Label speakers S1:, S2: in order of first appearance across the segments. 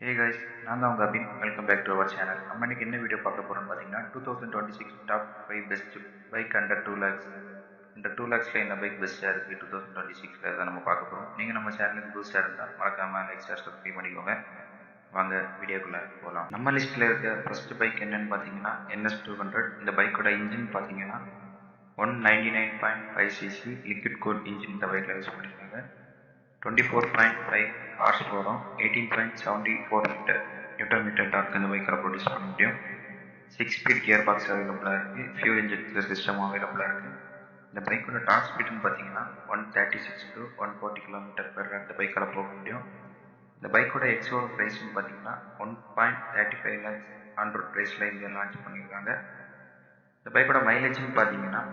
S1: Hey guys, நான் தான் உங்க Abin. Welcome back to our channel. நம்ம இன்னைக்கு என்ன வீடியோ பார்க்க போறோம்னு பார்த்தீங்கன்னா 2026 top 5 best bike under 2 lakhs. இந்த 2 லேக்ஸ்ல என்ன பைக் பெஸ்ட்டாக இருக்கு 2026ல தான் நம்ம பார்க்க போறோம். நீங்க நம்ம சேனலுக்கு புதுசாக இருந்தா மறக்காம லைக் ஷேர் சப்ஸ்கிரைப் பண்ணிக்கோங்க. வாங்க வீடியோக்குள்ள போகலாம். நம்ம லிஸ்ட்ல இருக்க ஃபர்ஸ்ட் பைக் என்னன்னு பார்த்தீங்கன்னா NS200. இந்த பைக்கோட இன்ஜின் பார்த்தீங்கன்னா 199.5cc லிக்விட் கூல் இன்ஜின் இந்த பைக்ல யூஸ் பண்ணியிருக்காங்க. 24.5 ஹார்ஸ் பவரும் 18.74 நியூட்டன் மீட்டர் டார்க் இந்த பைக்கில் ப்ரொடியூஸ் பண்ண முடியும். 6 ஸ்பீட் கியர் பாக்ஸ் அவைலபிளாக இருக்குது. ஃபியூல் இன்ஜெக்டர் சிஸ்டம் அவைலபிளாக இருக்குது. இந்த பைக்கோட டாப் ஸ்பீடுன்னு பார்த்தீங்கன்னா 136 to 140 km/h இந்த பைக்கால் போக முடியும். இந்த பைக்கோட எக்ஸோரூம் ப்ரைஸ்ன்னு பார்த்தீங்கன்னா 1.35 lakhs ஆன் ரோட் ப்ரைஸில் இங்கே லான்ச் பண்ணியிருக்காங்க. இந்த பைக்கோட மைலேஜ்னு பார்த்தீங்கன்னா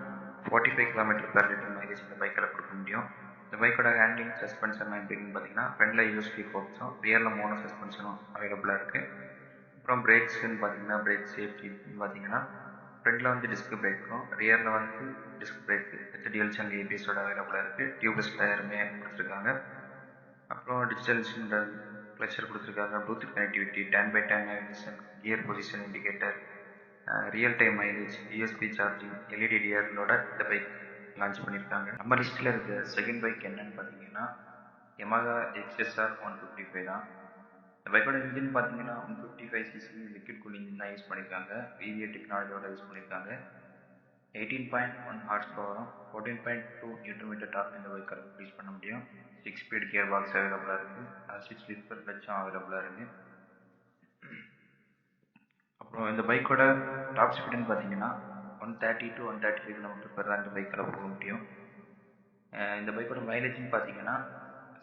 S1: 45 km/l மைலேஜ் இந்த பைக்கில் கொடுக்க முடியும். இந்த பைக்கோட ஹேண்ட்லிங் சஸ்பென்ஷன்லாம் எப்படி இருக்குன்னு பார்த்தீங்கன்னா ஃப்ரண்ட்ல யூஎஸ்டி ஃபோர்க்ஸும் ரியரில் மோனோ சஸ்பென்ஷனும் அவைலபிளாக இருக்குது. அப்புறம் பிரேக்ஸ்ன்னு பார்த்தீங்கன்னா பிரேக் சேஃப்டின்னு பார்த்தீங்கன்னா ஃப்ரண்ட்ல வந்து டிஸ்க் பிரேக்கும் ரியரில் வந்து disc brake with dual channel ஏபிஎஸோட அவைலபிளாக இருக்குது. டியூப்லெஸ் டயருமே கொடுத்துருக்காங்க. அப்புறம் டிஜிட்டல் இன்ஸ்ட்ருமெண்டல் கிளச்சர் கொடுத்துருக்காங்க. Bluetooth connectivity, 10x10 navigation, gear position indicator, real time mileage, USB charging, LED டிஆர்எலோட இந்த பைக் லான்ச் பண்ணியிருக்காங்க. நம்ம லிஸ்ட்டில் இருக்க செகண்ட் பைக் என்னன்னு பார்த்தீங்கன்னா Yamaha XSR 155 தான். இந்த பைக்கோட இன்ஜின் பார்த்தீங்கன்னா 155cc லிக்விட் கூல் இன்ஜின் தான் யூஸ் பண்ணியிருக்காங்க. VVA டெக்னாலஜியோட யூஸ் பண்ணியிருக்காங்க. 18.1 ஹார்ஸ் பவரும் 14.2 நியூட்டன் மீட்டர் டார்க் இந்த பைக்கால் ப்ரொடியூஸ் பண்ண முடியும். 6 ஸ்பீட் கியர் பாக்ஸ் அவைலபிளாக இருக்குது. அசிஸ்ட் ஸ்லிப்பர் கிளச்சும் அவைலபிளாக இருக்குது. அப்புறம் இந்த பைக்கோட டாப் ஸ்பீடுன்னு பார்த்தீங்கன்னா 130 to 135 km/h இந்த பைக்கால் போக முடியும். இந்த பைக்கோட மைலேஜ்னு பார்த்தீங்கன்னா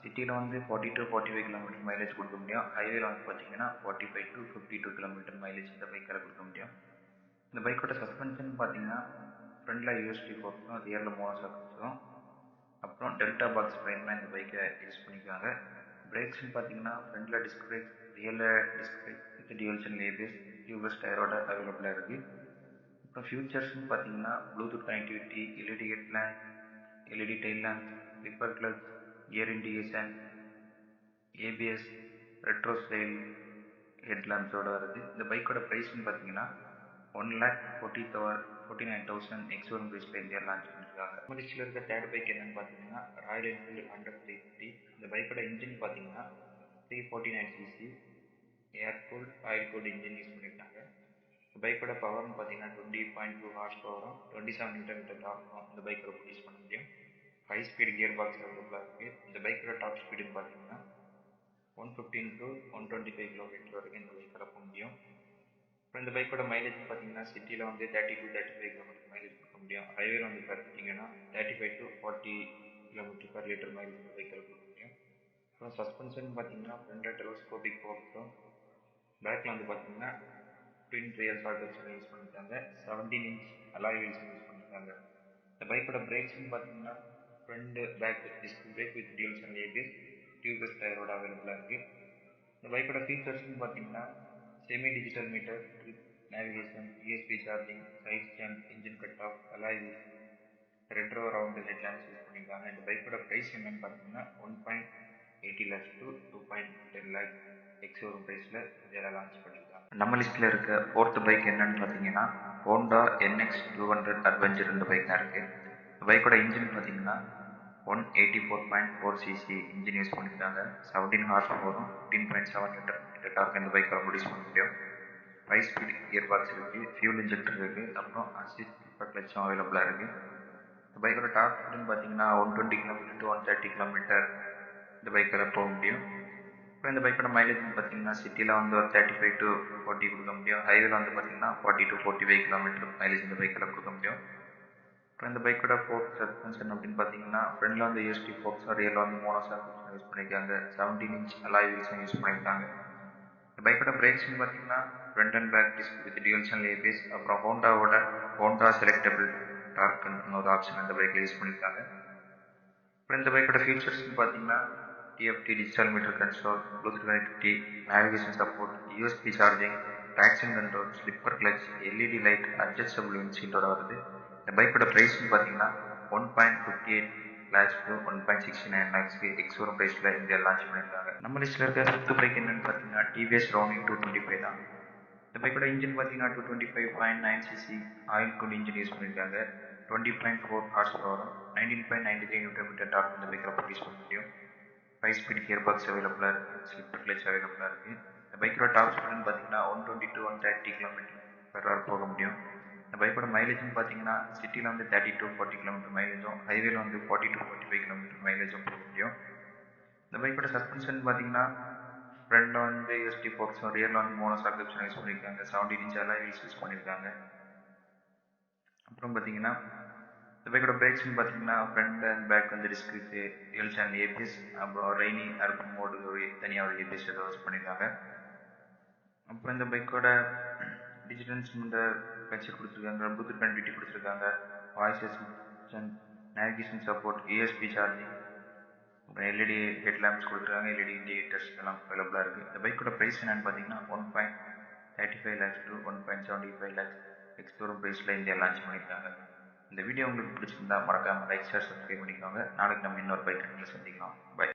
S1: சிட்டியில் வந்து 40 to 45 km மைலேஜ் கொடுக்க முடியும். ஹைவேல வந்து பார்த்தீங்கன்னா 45 to 52 km மைலேஜ் இந்த பைக்கால் கொடுக்க முடியும். இந்த பைக்கோட சஸ்பென்ஷன் பார்த்தீங்கன்னா ஃப்ரண்ட்ல யூஎஸ்டி ஃபோர்க்ஸும் ரியரில் மோனோ ஷாக்கும் அப்புறம் டெல்டா பாக்ஸ் ஃப்ரேம்லாம் இந்த பைக்கை யூஸ் பண்ணியிருக்காங்க. பிரேக்ஸ்ன்னு பார்த்தீங்கன்னா ஃப்ரண்ட்ல டிஸ்க் பிரேக், ரியரில் disc brake with dual channel ABS, tubeless டயரோட அவைலபிளாக இருக்குது. அப்புறம் ஃபியூச்சர்ஸ்ன்னு பார்த்தீங்கன்னா bluetooth connectivity, LED headlamp, LED tail lamp, slipper clutch, gear indication, ABS, retro style ஹெட்லாம்ப்ஸோட வருது. இந்த பைக்கோட ப்ரைஸ்ன்னு பார்த்தீங்கன்னா 1,49,000 எக்ஸோரூம் ப்ரைஸில் இந்தியா லான்ச் பண்ணியிருக்காங்க. நம்ம லிஸ்ட்டில் இருக்க தேர்ட் பைக் என்னன்னு பார்த்தீங்கன்னா ராயல் என்ஃபீல்டு ஹண்டர் 350. இந்த பைக்கோட இன்ஜின் பார்த்தீங்கன்னா 349cc ஏர் cooled oil cooled engine use பண்ணியிருக்காங்க. இந்த பைக்கோட பவர்னு பார்த்தீங்கன்னா 20.2 ஹார்ஸ் பவரும் 27 நியூட்டன் மீட்டர் டார்க்கும் இந்த பைக்கில் ப்ரொடியூஸ் பண்ண முடியும். 5 ஸ்பீட் கியர் பாக்ஸ் அவைலபிளாக இருக்குது. இந்த பைக்கோட டாப் ஸ்பீடுன்னு பார்த்தீங்கன்னா 115 to 125 km வரைக்கும் இந்த பைக்கால் போக முடியும். அப்புறம் இந்த பைக்கோட மைலேஜ்னு பார்த்தீங்கன்னா சிட்டியில் வந்து 30 to 35 km மைலேஜ் கொடுக்க முடியும். ஹைவேல வந்து பார்த்தீங்கன்னா 35 to 40 km/l மைலேஜ் இந்த பைக்கால் கொடுக்க முடியும். அப்புறம் சஸ்பென்ஷன் பார்த்தீங்கன்னா ஃப்ரண்ட்ல டெலோஸ்கோபிக் ஃபோர்க்ஸும் பேக்கில் வந்து பார்த்தீங்கன்னா ட்வின் ரியல் சாக்கெட்ஸ் யூஸ் பண்ணியிருக்காங்க. 17 inch அலாய் வீல்ஸ் யூஸ் பண்ணியிருக்காங்க. இந்த பைக்கோட பிரேக்ஸ்ன்னு பார்த்தீங்கன்னா front back disc brake with dual channel ABS, tubeless டயரோட அவைலபிளாக இருக்குது. இந்த பைக்கோட ஃபீச்சர்ஸ்ன்னு பார்த்தீங்கன்னா semi digital meter, trip navigation, USB charging, side stand, engine cut off, alloy wheels, retro round headlamps use பண்ணியிருக்காங்க. இந்த பைக்கோட ப்ரைஸ் என்னன்னு பார்த்தீங்கன்னா 1.80 lakhs to 2.10 lakhs எக்ஸோரூம் ப்ரைஸில் இந்தியாவில் லான்ச் பண்ணியிருக்காங்க. நம்ம லிஸ்ட்டில் இருக்க ஃபோர்த் பைக் என்னன்னு பார்த்தீங்கன்னா ஹோண்டா NX200 அட்வென்ச்சர் இந்த பைக் தான் இருக்குது. இந்த பைக்கோட இன்ஜின் பார்த்தீங்கன்னா 184.4cc இன்ஜின் யூஸ் பண்ணியிருக்காங்க. 17 ஹார்ஸ் பவரும் 15.7 நியூட்டன் மீட்டர் டார்க் இந்த பைக்கால் ப்ரொடியூஸ் பண்ண முடியும். 5 ஸ்பீட் கியர் பாக்ஸ் இருக்குது. ஃபியூல் இன்ஜெக்டர் இருக்குது. அப்புறம் அசிஸ்ட் ஸ்லிப்பர் கிளச்சும் அவைலபிளாக இருக்குது. இந்த பைக்கோட டாப் ஸ்பீடுன்னு பார்த்தீங்கன்னா 120 km to 130 km இந்த பைக்கால் போக முடியும். அப்புறம் இந்த பைக்கோட மைலேஜ்னு பார்த்தீங்கன்னா சிட்டியில் வந்து ஒரு 35 to 40 கொடுக்க முடியும். ஹைவேல வந்து பார்த்தீங்கன்னா 40 to 45 km மைலேஜ் இந்த பைக்கால் கொடுக்க முடியும். அப்புறம் இந்த பைக்கோட ஃபோர்க் சஸ்பென்ஷன் அப்படின்னு பார்த்தீங்கன்னா ஃப்ரண்ட்ல வந்து யூஎஸ்டி ஃபோர்க்ஸும் ரியரில் வந்து மோனோ ஷாக்கும் யூஸ் பண்ணியிருக்காங்க. 17 inch அலாய் வீல்ஸும் யூஸ் பண்ணியிருக்காங்க. இந்த பைக்கோட பிரேக்ஸ்ன்னு பார்த்தீங்கன்னா front and back disc with dual channel ABS, அப்புறம் ஹோண்டா செலக்டபிள் டார்க் கண்ட்ரோல் ஒரு ஆப்ஷன் இந்த பைக்கில் யூஸ் பண்ணியிருக்காங்க. அப்புறம் இந்த பைக்கோட ஃபீச்சர்ஸ்ன்னு பார்த்தீங்கன்னா TFT digital meter console, bluetooth connectivity, navigation support, USB charging, traction control, slipper clutch, LED light, adjustable விண்ட்ஷீல்டோட வருது. இந்த பைக்கோட ப்ரைஸ்ன்னு பார்த்தீங்கன்னா 1.58 lakhs to 1.69 lakhs எக்ஸ்ஷோரூம் பிரைஸ்ல இந்த லான்ச் பண்ணியிருக்காங்க. நம்ம லிஸ்ட்ல இருக்க ஃபிஃப்த் பைக் என்னன்னு பார்த்தீங்கன்னா டிவிஎஸ் ரவுனிங் 225 தான். இந்த பைக்கோட இன்ஜின் பார்த்தீங்கன்னா 225.9 CC oil cool engine use பண்ணியிருக்காங்க. 20.4 ஹார்ஸ் பவரும் 19.93 நியூட்டன் மீட்டர் டார்க் இந்த பைக்கில் ப்ரொடியூஸ் பண்ண முடியும். 5 ஸ்பீட் கியர் பாக்ஸ் அவைலபிளாக இருக்குது. ஸ்லிப்பர் கிளச் அவைலபிளாக இருக்குது. இந்த பைக்கோட டாப் ஸ்பீடுன்னு பார்த்தீங்கன்னா 120 to 130 km/h போக முடியும். இந்த பைக்கோட மைலேஜ்னு பார்த்தீங்கன்னா சிட்டியில் வந்து 30 to 40 km மைலேஜும், ஹைவேல வந்து 40 to 45 km மைலேஜும் போக முடியும். இந்த பைக்கோட சஸ்பென்ஷன் பார்த்தீங்கன்னா ஃப்ரண்ட்ல வந்து யூஎஸ்டி ஃபோர்க்ஸும், ரியரில் வந்து மோனோ ஷாக் ஆப்ஷன் யூஸ் பண்ணியிருக்காங்க. 17 இன்ச் அலாய் வீல்ஸ் யூஸ் பண்ணியிருக்காங்க. அப்புறம் பார்த்தீங்கன்னா இந்த பைக்கோட பிரேக்ஸ்னு பார்த்தீங்கன்னா ஃப்ரண்ட் அண்ட் பேக் வந்து டிஸ்க்கு, டுவல் சேனல் ஏபிஎஸ், அப்புறம் ரெய்னி அர்பன் மோடுக்கு ஒரு தனியாக ஒரு ஏபிஎஸ் ஏதோ யூஸ் பண்ணியிருக்காங்க. அப்புறம் இந்த பைக்கோட டிஜிட்டல் இன்ஸ்ட்ருமெண்ட் கல்ச்சர் கொடுத்துருக்காங்க, ப்ளூடூத் கனெக்டிவிட்டி கொடுத்துருக்காங்க, voice assistant, navigation support, USB charging, அப்புறம் எல்இடி ஹெட் லேம்ப்ஸ் கொடுத்துருக்காங்க, எல்இடி இண்டிகேட்டர்ஸ் எல்லாம் அவைலபிளாக இருக்குது. இந்த பைக்கோட ப்ரைஸ் என்னன்னு பார்த்தீங்கன்னா 1.35 lakhs to 1.75 lakhs எக்ஸ்ஷோரூம் ப்ரைஸில் இந்தியா லான்ச் பண்ணியிருக்காங்க. இந்த வீடியோ உங்களுக்கு பிடிச்சிருந்தா மறக்காம லைக், ஷேர், சப்ஸ்கிரைப் பண்ணிக்கோங்க. நாளைக்கு நம்ம இன்னொரு பைக் கடையில் சந்திக்கலாம். பை.